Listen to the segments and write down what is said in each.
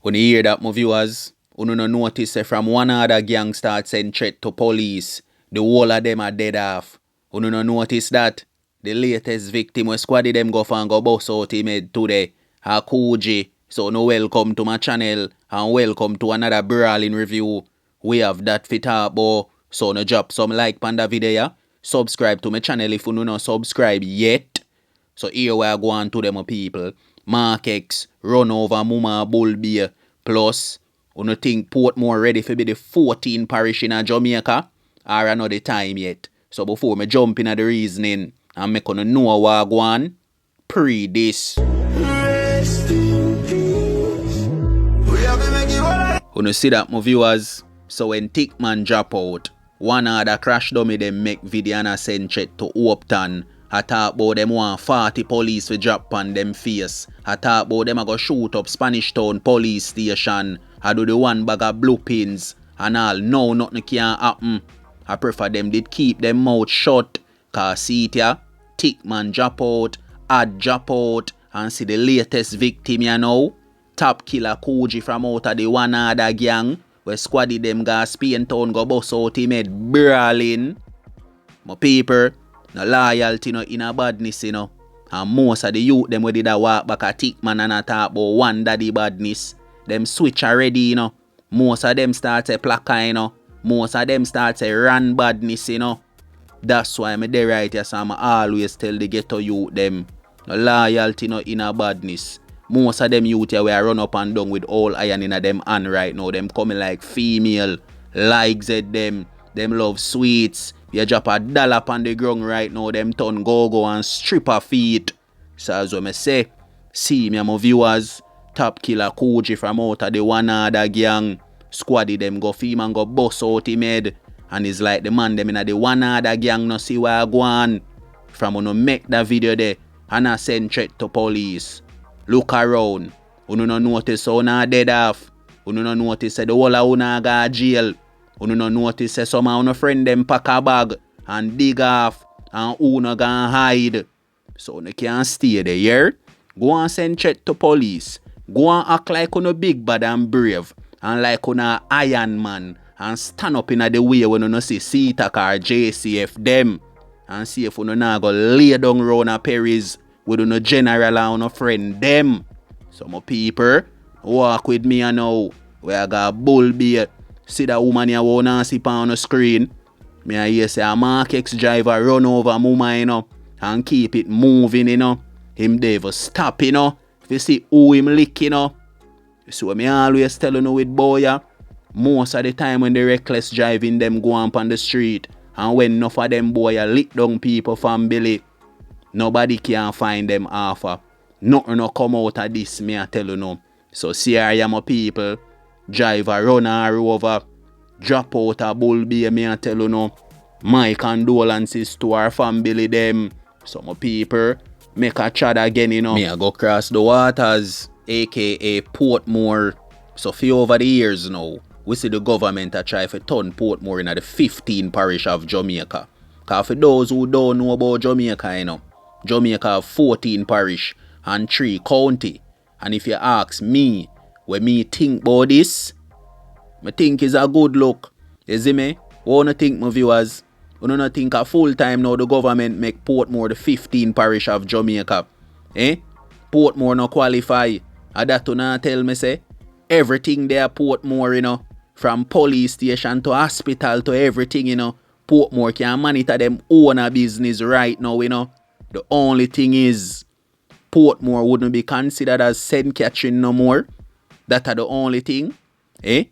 When you hear that, my viewers, you no notice say from one other gang start send threat to police, the whole of them are dead off. You no notice that? The latest victim was squaddy them go and go bust out him head today, a Cojie. So no welcome to my channel and welcome to another brawling review. We have that fit up, boy. So no drop some like on the video. Subscribe to my channel if you no not subscribe yet. So here we are going to them people. Mark X, run over Muma Bull Beer. Plus, you no think Portmore ready for be the 14 parish in Jamaica? Or another time yet. So before me jump in the reasoning and make you know what I go on, pre this. You see that, my viewers? So when Tickman drop out, one other crash dummy them make video and send threat to Upton. I talk about them want 40 police to drop on them face. I talk about them I go shoot up Spanish Town police station. I do the one bag of blue pins and all. No, nothing can happen. I prefer them did keep them mouth shut. Cause see it ya, Tickman drop out, Ad drop out, and see the latest victim you know. Top killer Cojie from out of the one other gang. Where squaddy them got Spain Town go bust out him head brawling. My people, no loyalty no in a badness, you know. And most of the youth them where did a walk back a Tickman and a talk about one daddy badness. Them switch already, you know. Most of them start a plaka, you know. Most of them start a run badness, you know. That's why me there right here, so I always tell the ghetto youth them. No loyalty no in a badness. Most of them youth here will run up and down with all iron in a them hand right now. Them coming like female. Likes at them. Them love sweets. You drop $1 on the ground right now. Them turn go-go and stripper feet. So as what I say, see me my viewers. Top killer Cojie from out of the one other gang. Squaddy them go film and go bust out him head. And it's like the man them in the one other gang no see where I go on. From when I make that video there and I send threat to police. Look around. You no notice how na dead off. You no notice the whole of una go jail. You no notice some of una friend them pack a bag and dig off and una go hide. So you can't stay there, yeah? Go and send threat to police. Go and act like una big bad and brave. And like una Iron Man. And stand up in the way when you see CTAC or JCF them. And see if you not go lay down round a Parish with no general and no friend them. So my people, walk with me now. We I got bull beer. See that woman you wanna see on the screen. Me I hear say a Mark X driver run over Muma, you know, and keep it moving, you know. Him never stop, you know. If you see who him lick, you know. So me always tell you with boy, most of the time when the reckless driving them go on the street, and when enough of them boy lick down people from Billy, nobody can find them offer. Nothing no come out of this, me I tell you no. So see here my people, driver run her over, drop out a bull beer, me I tell you no. My condolences to our family them. So my people, make a chat again, you know. Me I go cross the waters, aka Portmore. So for over the years now, we see the government a try to turn Portmore in the 15 parish of Jamaica. Because for those who don't know about Jamaica, you know, Jamaica have 14 parish and 3 county. And if you ask me, what me think about this, I think is a good look. You see me? What do think, my viewers? You don't think a full time now the government make Portmore the 15 parish of Jamaica? Eh? Portmore no qualify. And that you not tell me say, everything there Portmore, you know, from police station to hospital to everything, you know, Portmore can monitor them own a business right now, you know. The only thing is, Portmore wouldn't be considered as St. Catherine no more. That are the only thing. Eh?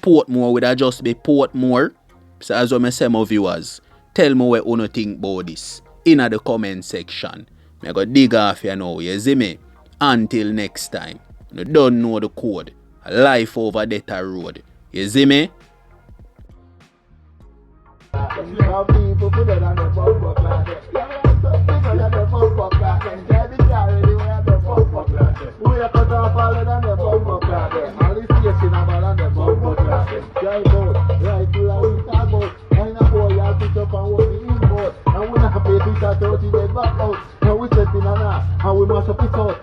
Portmore would just be Portmore. So as I say, my viewers, tell me what you think about this in the comment section. I go dig off you now, you see me? Until next time, you don't know the code. Life over death road. You see me? And we stepping on that, and we must up his out.